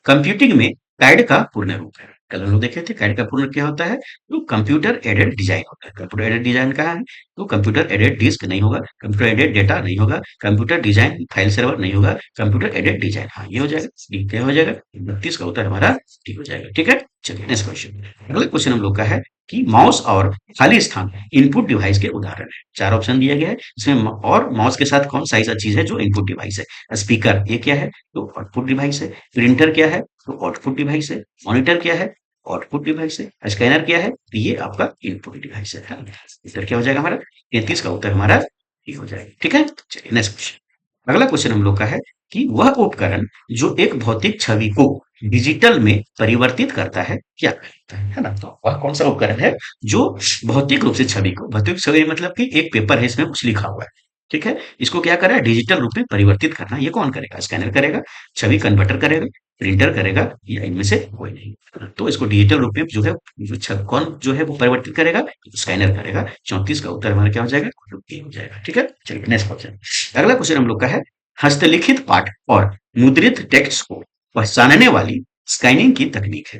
कंप्यूटिंग में कैड का पूर्ण रूप है। कल हम लोग देखे थे कैड का पूर्ण क्या होता है? तो कंप्यूटर एडेड डिजाइन होता है। कंप्यूटर एडेड डिजाइन कहाँ है? तो कंप्यूटर एडेड डिस्क नहीं होगा, कंप्यूटर एडेड डेटा नहीं होगा, कंप्यूटर डिजाइन फाइल सर्वर नहीं होगा, कंप्यूटर एडेड डिजाइन, हाँ ये हो जाएगा। डी क्या हो जाएगा? 32 का उत्तर हमारा ठीक हो जाएगा। ठीक है, चलिए नेक्स्ट क्वेश्चन। अगला क्वेश्चन हम लोग का है कि माउस और खाली स्थान इनपुट डिवाइस के उदाहरण है। चार ऑप्शन दिया गया है इसमें, और माउस के साथ कौन सा ऐसा चीज है जो इनपुट डिवाइस है? स्पीकर ये क्या है? तो आउटपुट डिवाइस है। प्रिंटर क्या है? तो आउटपुट डिवाइस है। मॉनिटर क्या है? आउटपुट डिवाइस है। स्कैनर क्या है? तो ये आपका इनपुट डिवाइस है। हाँ, उत्तर क्या हो जाएगा हमारा? 33 का उत्तर हमारा ये हो जाएगा। ठीक है, चलिए नेक्स्ट क्वेश्चन। अगला क्वेश्चन हम लोग का है कि वह उपकरण जो एक भौतिक छवि को डिजिटल में परिवर्तित करता है क्या कहलाता है ना? तो वह कौन सा उपकरण है जो भौतिक रूप से छवि को, भौतिक छवि मतलब कि एक पेपर है इसमें कुछ लिखा हुआ है, ठीक है, इसको क्या करें? डिजिटल रूप में परिवर्तित करना। ये कौन करेगा? स्कैनर करेगा, छवि कन्वर्टर करेगा, प्रिंटर करेगा, या इनमें से कोई नहीं। तो इसको डिजिटल रूप में जो है कौन जो है वो परिवर्तित करेगा? स्कैनर करेगा। 34 का उत्तर हमारा क्या हो जाएगा? ये हो जाएगा। ठीक है, चलिए नेक्स्ट क्वेश्चन। अगला क्वेश्चन हम लोग का है, हस्तलिखित पाठ और मुद्रित टेक्स्ट को पहचानने वाली स्कैनिंग की तकनीक है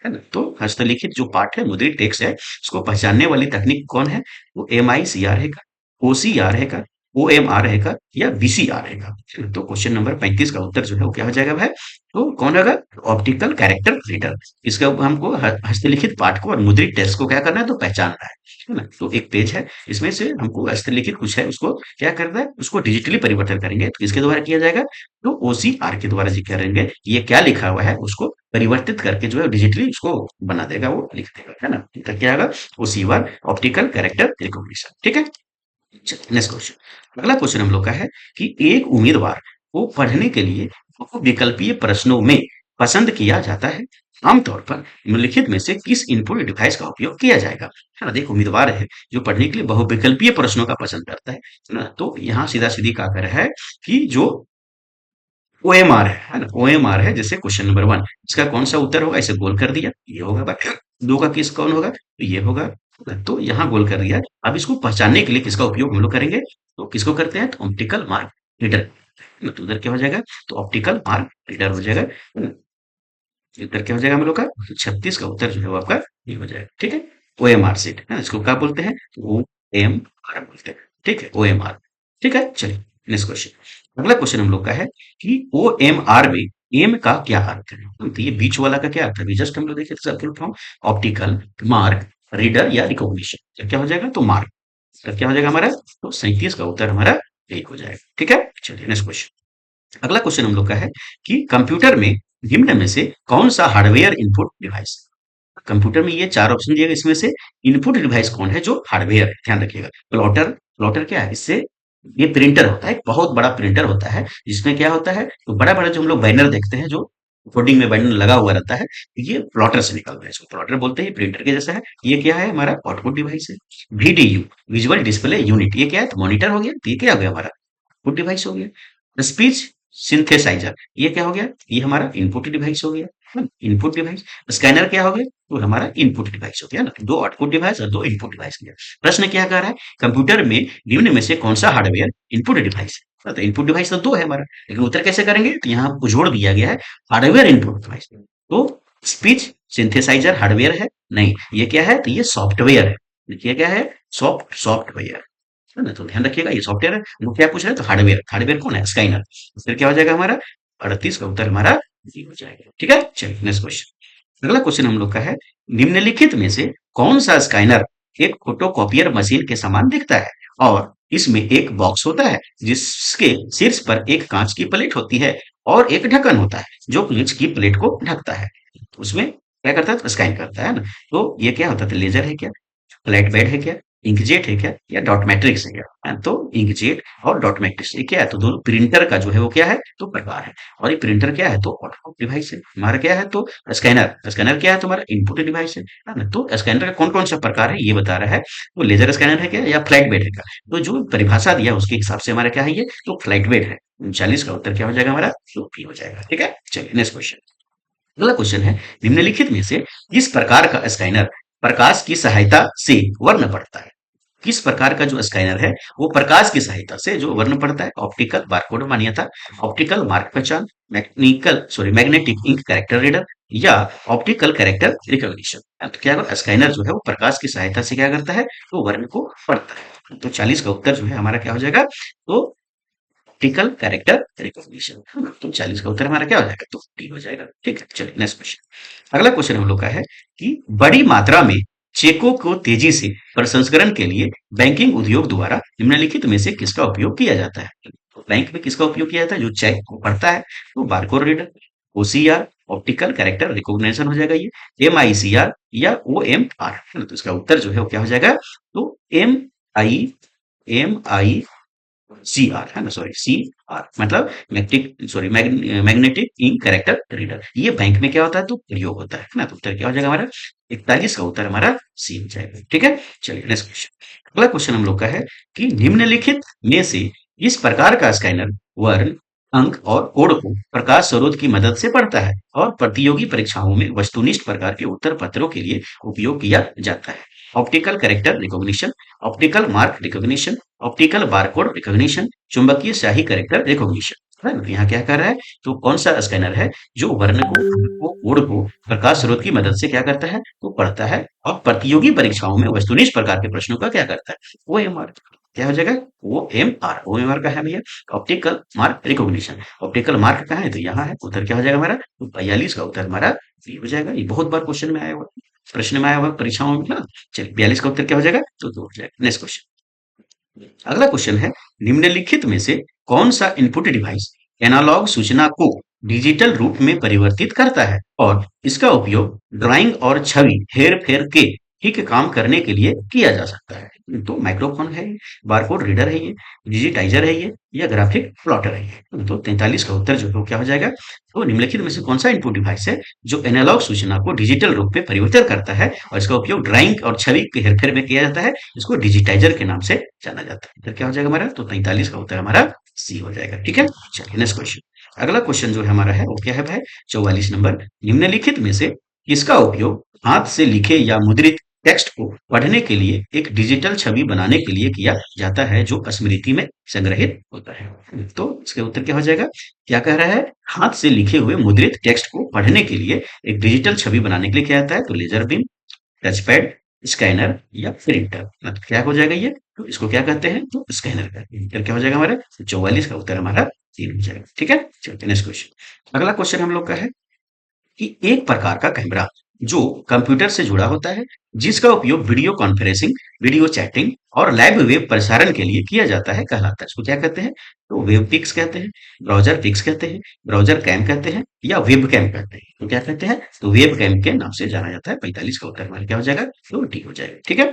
ना? तो हस्तलिखित जो पाठ है, मुद्रित टेक्स्ट है, उसको पहचानने वाली तकनीक कौन है? वो MICR है का, OCR है का, OMR है का, या VCR है का? तो क्वेश्चन नंबर 35 का उत्तर जो है वो क्या हो जाएगा भाई? तो कौन होगा? Optical character reader. इसका हमको हस्तलिखित पाठ को और मुद्रित टेक्स्ट को क्या करना है? तो पहचानना है ना? तो एक पेज है, इसमें से हमको हस्तलिखित कुछ है, उसको क्या करना है? उसको डिजिटली परिवर्तन करेंगे। तो किसके द्वारा किया जाएगा? तो OCR के द्वारा जी करेंगे। ये क्या लिखा हुआ है उसको परिवर्तित करके जो है डिजिटली उसको बना देगा, वो लिख देगा, है ना? तो क्या होगा? OCR, optical character recognition. ठीक है, नेक्स्ट क्वेश्चन। अगला क्वेश्चन हम लोग का है कि एक उम्मीदवार को पढ़ने के लिए विकल्पीय प्रश्नों में पसंद किया जाता है, आमतौर पर निम्नलिखित में से किस इनपुट डिवाइस का उपयोग किया जाएगा? है ना? देखो, उम्मीदवार है जो पढ़ने के लिए बहुविकल्पीय प्रश्नों का पसंद करता है ना? तो यहाँ सीधा सीधी का कर है कि जो OMR है ना? OMR है, जैसे क्वेश्चन नंबर 1, इसका कौन सा उत्तर होगा? इसे गोल कर दिया, ये होगा भाई। 2 का किस कौन होगा? तो ये होगा। तो यहाँ गोल कर दिया। अब इसको पहचानने के लिए किसका उपयोग हम लोग करेंगे? तो किसको करते हैं? तो ऑप्टिकल मार्क रीडर। तो उधर क्या हो जाएगा? तो ऑप्टिकल मार्क रीडर हो जाएगा, है ना? उत्तर क्या हो जाएगा हम लोग का? 36 का उत्तर जो है वो आपका ये हो जाएगा। ठीक है, OMR सीट है, इसको क्या बोलते हैं? OMR बोलते हैं। ठीक है, OMR। ठीक है, चलिए नेक्स्ट क्वेश्चन। अगला क्वेश्चन हम लोग का है कि OMR में एम का क्या अर्थ है? तो ये बीच वाला का क्या अर्थ है? जस्ट हम लोग देखे थे circle form, optical mark reader या रिकॉग्निशन। तो क्या हो जाएगा? तो मार्क। तो क्या हो जाएगा हमारा? तो 37 का उत्तर हमारा एक हो जाएगा। ठीक है, चलिए नेक्स्ट क्वेश्चन। अगला क्वेश्चन हम लोग का है कि कंप्यूटर में निम्न में से कौन सा हार्डवेयर इनपुट डिवाइस? कंप्यूटर में ये चार ऑप्शन दिए गए, इसमें से इनपुट डिवाइस कौन है जो हार्डवेयर है? ध्यान रखिएगा। प्लॉटर, प्लॉटर क्या है? इससे ये प्रिंटर होता है, एक बहुत बड़ा प्रिंटर होता है, जिसमें क्या होता है? तो बड़ा बड़ा जो हम लोग बैनर देखते हैं, जो कोडिंग में बटन लगा हुआ रहता है, ये प्लॉटर से निकल रहा है, इसको प्लॉटर बोलते हैं, प्रिंटर के जैसा है। ये क्या है, हमारा आउटपुट डिवाइस है। वीडीयू, विजुअल डिस्प्ले यूनिट, ये क्या है, तो मॉनिटर हो गया, तो ये क्या हो गया हमारा इनपुट डिवाइस हो गया। स्पीच सिंथेसाइजर, ये क्या हो गया, ये हमारा इनपुट डिवाइस हो गया, इनपुट डिवाइस। स्कैनर क्या हो गया, तो हमारा इनपुट डिवाइस हो गया ना, दो आउटपुट डिवाइस और दो इनपुट डिवाइस गया। प्रश्न क्या कर रहा है, कंप्यूटर में निम्न में से कौन सा हार्डवेयर इनपुट डिवाइस है, तो इनपुट डिवाइस तो दो है हमारा, लेकिन उत्तर कैसे करेंगे, तो यहाँ आपको जोड़ दिया गया है हार्डवेयर इनपुट डिवाइस। तो स्पीच सिंथेसाइजर हार्डवेयर है नहीं, ये क्या है, तो ये सॉफ्टवेयर है। देखिए क्या है, सॉफ्टवेयर है ना, तो ध्यान रखिएगा ये सॉफ्टवेयर है। वो क्या पूछ रहे हैं, तो हार्डवेयर, हार्डवेयर कौन है, स्काइनर। फिर क्या हो जाएगा हमारा 38 का उत्तर हमारा डी हो जाएगा। ठीक है, चलिए नेक्स्ट क्वेश्चन। अगला क्वेश्चन हम लोग का है, निम्नलिखित में से कौन सा स्काइनर एक फोटोकॉपियर मशीन के समान दिखता है और इसमें एक बॉक्स होता है जिसके शीर्ष पर एक कांच की प्लेट होती है और एक ढक्कन होता है जो कांच की प्लेट को ढकता है। उसमें क्या करता है, तो स्कैन करता है ना। तो ये क्या होता है, तो लेजर है क्या, फ्लैट बेड है क्या, इंकजेट है क्या, या डॉट मैट्रिक्स है क्या। तो इंकजेट और डॉट मैट्रिक्स ये क्या है, तो दोनों प्रिंटर का जो है वो क्या है, तो प्रकार है। और ये प्रिंटर क्या है, तो आउटपुट डिवाइस है हमारा, क्या है, तो स्कैनर, स्कैनर क्या है, तो हमारा इनपुट डिवाइस है ना। तो स्कैनर का कौन कौन सा प्रकार है ये बता रहा है, तो लेजर स्कैनर है क्या, या फ्लैट बेड है क्या। तो जो परिभाषा दिया उसके हिसाब से हमारा क्या है, ये तो फ्लैट बेड है। 39 का उत्तर क्या हो जाएगा हमारा, तो बी हो जाएगा। ठीक है, चलिए नेक्स्ट क्वेश्चन। अगला क्वेश्चन है, निम्नलिखित में से किस प्रकार का स्कैनर प्रकाश की सहायता से वर्ण पढ़ता है। किस प्रकार का जो स्कैनर है वो प्रकाश की सहायता से जो वर्ण पढ़ता है, ऑप्टिकल बारकोड मान्यता, ऑप्टिकल मार्क पहचान, मैग्नेटिक इंक कैरेक्टर रीडर, या ऑप्टिकल कैरेक्टर रिकॉग्निशन। तो क्या होगा, स्कैनर जो है वो प्रकाश की सहायता से क्या करता है, तो वर्ण को पढ़ता है। तो 40 का उत्तर जो है हमारा क्या हो जाएगा, तो ऑप्टिकल कैरेक्टर रिकॉग्निशन। तो 40 का उत्तर हमारा क्या हो जाएगा, तो डी हो जाएगा। ठीक है, चलिए नेक्स्ट क्वेश्चन। अगला क्वेश्चन हम लोग का है कि बड़ी मात्रा में चेकों को तेजी से प्रसंस्करण के लिए बैंकिंग उद्योग द्वारा निम्नलिखित में से किसका उपयोग किया जाता है। तो बैंक में किसका उपयोग किया जाता है, जो चेक को पढ़ता है, तो barcode reader, OCR, optical character recognition हो जाएगा ये, एमआईसीआर या ओएमआर। तो इसका उत्तर जो है वो क्या हो जाएगा, तो एम आई सी आर है ना, सॉरी सी आर मतलब मैग्नेटिक इंक कैरेक्टर रीडर। ये बैंक में क्या होता है, तो प्रयोग होता है ना। तो उत्तर क्या हो जाएगा हमारा 41 का उत्तर हमारा सी हो जाएगा। ठीक है, चलिए नेक्स्ट क्वेश्चन। अगला क्वेश्चन हम लोग का है कि निम्नलिखित में से इस प्रकार का स्कैनर वर्ण, अंक और कोड को प्रकाश स्रोत की मदद से पढ़ता है और प्रतियोगी परीक्षाओं में वस्तुनिष्ठ प्रकार के उत्तर पत्रों के लिए उपयोग किया जाता है। Optical character recognition, optical mark recognition, optical barcode recognition, चुंबकीय स्याही कैरेक्टर रिकॉग्निशन। है ना? तो यहाँ क्या कर रहा है, तो कौन सा स्कैनर है जो वर्ण को, कोड को प्रकाश स्रोत की मदद से क्या करता है, तो पढ़ता है और प्रतियोगी परीक्षाओं में वस्तुनिष्ठ प्रकार के प्रश्नों का क्या करता है, वो एम आर। क्या हो जाएगा, वो M R, O M R का है भैया, optical mark recognition. Optical mark का है, तो यहाँ है, उत्तर क्या हो जाएगा हमारा, तो 42 का उत्तर हमारा बी हो जाएगा। ये बहुत बार क्वेश्चन में आया हुआ, प्रश्न में आया हुआ, परीक्षाओं में ना। चलिए 42 का उत्तर क्या हो जाएगा, तो 2 हो जाएगा। Next question. अगला क्वेश्चन है, निम्नलिखित में से कौन सा इनपुट डिवाइस एनालॉग सूचना को डिजिटल रूप में परिवर्तित करता है और इसका उपयोग ड्राइंग और छवि हेर फेर के ठीक काम करने के लिए किया जा सकता है। तो माइक्रोफोन है, बारकोड रीडर है ये, डिजिटाइजर है ये, या ग्राफिक प्लॉटर है ये। तो 43 का उत्तर जो है वो क्या हो जाएगा, तो निम्नलिखित में से कौन सा इनपुट डिवाइस है जो एनालॉग सूचना को डिजिटल रूप में परिवर्तित करता है और इसका उपयोग ड्राइंग और छवि के हेरफेर में किया जाता है, इसको डिजिटाइजर के नाम से जाना जाता है। इधर क्या हो जाएगा हमारा, तो 43 का उत्तर हमारा सी हो जाएगा। ठीक है, चलिए नेक्स्ट क्वेश्चन। अगला क्वेश्चन जो है हमारा है वो क्या है भाई, 44 नंबर। निम्नलिखित में से किसका उपयोग हाथ से लिखे या मुद्रित टेक्स्ट को पढ़ने के लिए एक डिजिटल छवि बनाने के लिए किया जाता है जो स्मृति में संग्रहित होता है। तो इसका उत्तर क्या हो जाएगा, क्या कह रहा है, हाथ से लिखे हुए मुद्रित टेक्स्ट को पढ़ने के लिए एक डिजिटल छवि बनाने के लिए क्या आता है, तो लेजर बीम, टचपैड, स्कैनर या प्रिंटर। मतलब क्या हो जाएगा ये, तो इसको क्या कहते हैं, तो स्कैनर कहते हैं। फिर क्या हो जाएगा हमारा, 44 का उत्तर हमारा 3 हो जाएगा। ठीक है, चलते नेक्स्ट क्वेश्चन। अगला क्वेश्चन हम लोग का है कि एक प्रकार का कैमरा जो कंप्यूटर से जुड़ा होता है जिसका उपयोग वीडियो कॉन्फ्रेंसिंग, वीडियो चैटिंग और लाइव वेब प्रसारण के लिए किया जाता है कहलाता है। इसको क्या कहते हैं, तो वेब पिक्स कहते हैं, ब्राउजर पिक्स कहते हैं, ब्राउजर कैम कहते हैं, या वेब कैम कहते हैं। तो क्या कहते हैं, तो वेब कैम के नाम से जाना जाता है। 45 का उत्तर हमारा क्या हो जाएगा, तो डी हो जाएगा। ठीक है,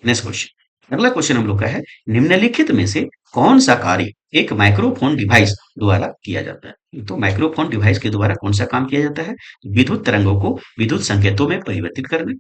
नेक्स्ट क्वेश्चन। अगला क्वेश्चन हम लोग का है, निम्नलिखित में से कौन सा कार्य एक माइक्रोफोन डिवाइस द्वारा किया जाता है? तो माइक्रोफोन डिवाइस के द्वारा कौन सा काम किया जाता है? विद्युत तरंगों को विद्युत संकेतों में परिवर्तित करना,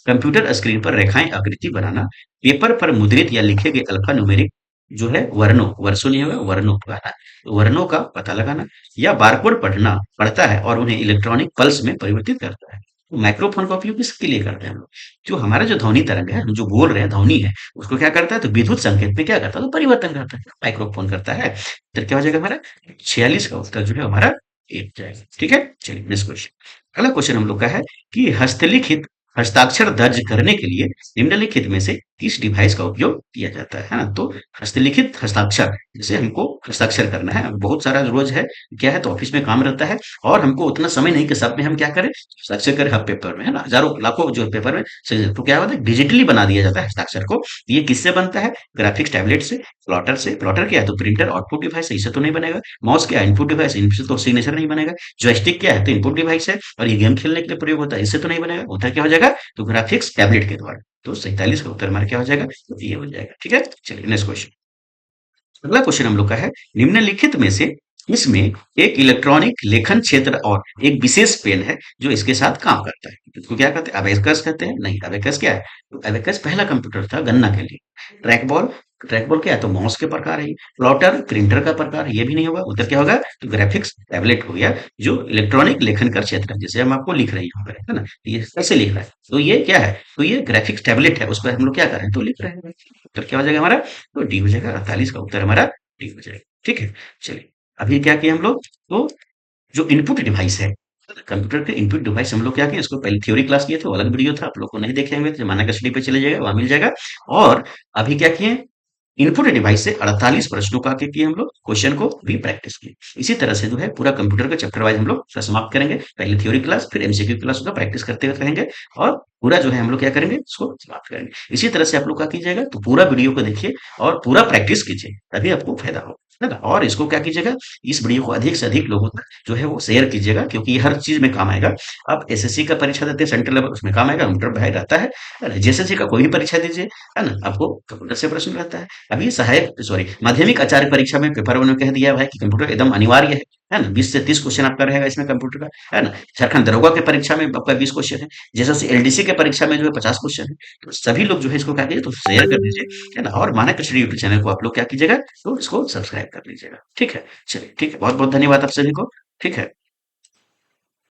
कंप्यूटर स्क्रीन पर रेखाएं आकृति बनाना, पेपर पर मुद्रित या लिखे गए अल्फा न्यूमेरिक जो है वर्णों, वर्षों नहीं होगा, वर्णों बनाना, वर्णों का पता लगाना, या बारकोड पढ़ता है और उन्हें इलेक्ट्रॉनिक पल्स में परिवर्तित करता है। तो माइक्रोफोन का उपयोग किसके लिए करते हैं हम लोग? जो हमारा जो ध्वनि तरंग है, जो बोल रहे हैं ध्वनि है, उसको क्या करता है? तो विद्युत संकेत में क्या करता है? तो परिवर्तन करता है, माइक्रोफोन करता है। तो क्या हो जाएगा हमारा? 46 का उत्तर जो है हमारा ए हो जाएगा। ठीक है, चलिए नेक्स्ट क्वेश्चन। अगला क्वेश्चन हम लोग का है कि हस्तलिखित हस्ताक्षर दर्ज करने के लिए निम्नलिखित में से किस डिवाइस का उपयोग किया जाता है ना? तो हस्तलिखित हस्ताक्षर, जैसे हमको हस्ताक्षर करना है, बहुत सारा रोज है, क्या है, तो ऑफिस में काम रहता है और हमको उतना समय नहीं कि सब में हम क्या करें, हस्ताक्षर करें, हर पेपर में, है ना, हजारों लाखों जो पेपर में तो क्या होता है, डिजिटली बना दिया जाता है हस्ताक्षर को। ये किससे बनता है? ग्राफिक्स टैबलेट से, प्लॉटर से। प्लॉटर क्या है? तो प्रिंटर आउटपुट डिवाइस है, इससे तो नहीं बनेगा। माउस क्या है? इनपुट डिवाइस, इनसे तो सिग्नेचर नहीं बनेगा। जॉयस्टिक क्या है? तो इनपुट डिवाइस है और ये गेम खेलने के लिए प्रयोग होता है, इससे तो नहीं बनेगा। होता क्या हो जाएगा? तो ग्राफिक्स टैबलेट के द्वारा। तो 47 का उत्तर हमारा क्या हो जाएगा? तो ये हो जाएगा। ठीक है, चलिए नेक्स्ट क्वेश्चन। अगला क्वेश्चन हम लोग का है, निम्नलिखित में से इसमें एक इलेक्ट्रॉनिक लेखन क्षेत्र और एक विशेष पेन है जो इसके साथ काम करता है। इसको क्या कहते हैं? अबेकस कहते हैं। नहीं, अबेकस क्या है? तो अबेकस पहला कंप्यूटर था गणना के लिए। ट्रैकबॉल, ट्रैकबॉल क्या है? तो माउस के प्रकार है। प्लॉटर प्रिंटर का प्रकार, ये भी नहीं होगा। उत्तर क्या होगा? तो ग्राफिक्स टैबलेट हो गया, जो इलेक्ट्रॉनिक लेखन का क्षेत्र है, जैसे हम आपको लिख रहे हैं यहाँ पर, है ना, ये कैसे लिख रहा है, तो ये क्या है? तो ये ग्राफिक्स टैबलेट है, उस पर हम लोग क्या कर रहे हैं, तो लिख रहे हैं। उत्तर क्या हो जाएगा हमारा? तो डी हो जाएगा। 48 का उत्तर हमारा डी हो जाएगा। ठीक है, चलिए अभी क्या किया हम लोग, तो जो इनपुट डिवाइस है, कंप्यूटर के इनपुट डिवाइस हम लोग क्या किए, इसको पहले थ्योरी क्लास किए थे, वो अलग वीडियो था, आप लोग को नहीं देखे होंगे तो माना स्टडी पे चले जाएगा, वहां मिल जाएगा। और अभी क्या किए, इनपुट डिवाइस से 48 प्रश्नों का के किए हम लोग, क्वेश्चन को भी प्रैक्टिस किए। इसी तरह से जो है पूरा कंप्यूटर का चैप्टर वाइज हम लोग समाप्त करेंगे। पहले थ्योरी क्लास, फिर एमसीक्यू क्लास होगा, प्रैक्टिस करते हुए रहेंगे और पूरा जो है हम लोग क्या करेंगे, इसको समाप्त करेंगे। इसी तरह से आप लोग क्या कीजिएगा, तो पूरा वीडियो को देखिए और पूरा प्रैक्टिस कीजिए, तभी आपको फायदा होगा, है ना। और इसको क्या कीजिएगा, इस वीडियो को अधिक से अधिक लोगों तक जो है वो शेयर कीजिएगा, क्योंकि ये हर चीज में काम आएगा। आप एसएससी का परीक्षा देते हैं सेंट्रल लेवल, उसमें काम आएगा, कंप्यूटर भाई रहता है ना। जेएसएससी का कोई भी परीक्षा दीजिए, है ना, आपको कंप्यूटर से प्रश्न रहता है। अभी सहायक सॉरी माध्यमिक आचार्य परीक्षा में पेपर वन में कह दिया है कि कंप्यूटर एकदम अनिवार्य है ना। 20 से 30 क्वेश्चन आपका रहेगा इसमें कंप्यूटर का, है ना। झारखंड दरोगा के परीक्षा में आपका 20 क्वेश्चन है, जैसे एलडीसी के परीक्षा में जो है 50 क्वेश्चन है। तो सभी लोग जो है इसको क्या कीजिए, तो शेयर कर दीजिए, है ना। और मानक कृषि यूट्यूब चैनल को आप लोग क्या कीजिएगा, तो इसको सब्सक्राइब कर लीजिएगा। ठीक है, चलिए ठीक है, बहुत बहुत धन्यवाद आप सभी को। ठीक है।